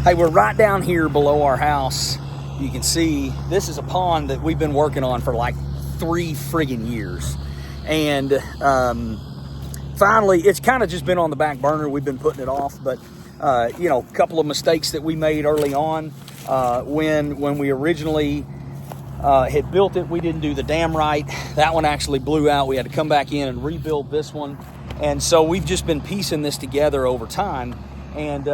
Hey, we're right down here below our house. You can see this is a pond that we've been working on for like 3 friggin' years. And finally, it's kind of just been on the back burner. We've been putting it off, but you know, a couple of mistakes that we made early on when we originally had built it. We didn't do the dam right. That one actually blew out. We had to come back in and rebuild this one. And so we've just been piecing this together over time. And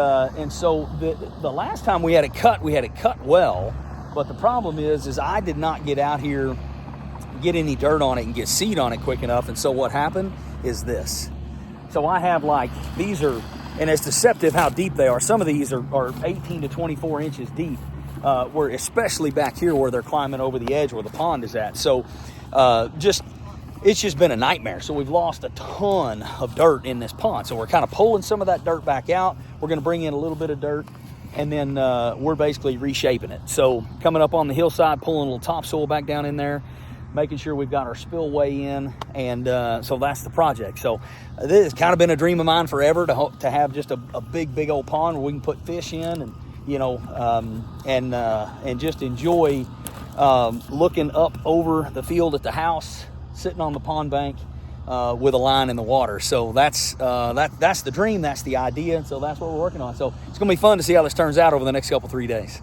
so the last time we had it cut well. But the problem is I did not get out here, get any dirt on it and get seed on it quick enough. And so what happened is this. So I have like, these are, and it's deceptive how deep they are. Some of these are 18 to 24 inches deep, where especially back here where they're climbing over the edge where the pond is at. So it's just been a nightmare. So we've lost a ton of dirt in this pond. So we're kind of pulling some of that dirt back out. We're going to bring in a little bit of dirt, and then we're basically reshaping it. So coming up on the hillside, pulling a little topsoil back down in there, making sure we've got our spillway in, and so that's the project. So this has kind of been a dream of mine forever to have just a big old pond where we can put fish in, and you know, and just enjoy looking up over the field at the house, sitting on the pond bank with a line in the water. So that's the dream, that's the idea, and so that's what we're working on. So it's gonna be fun to see how this turns out over the next 3 days.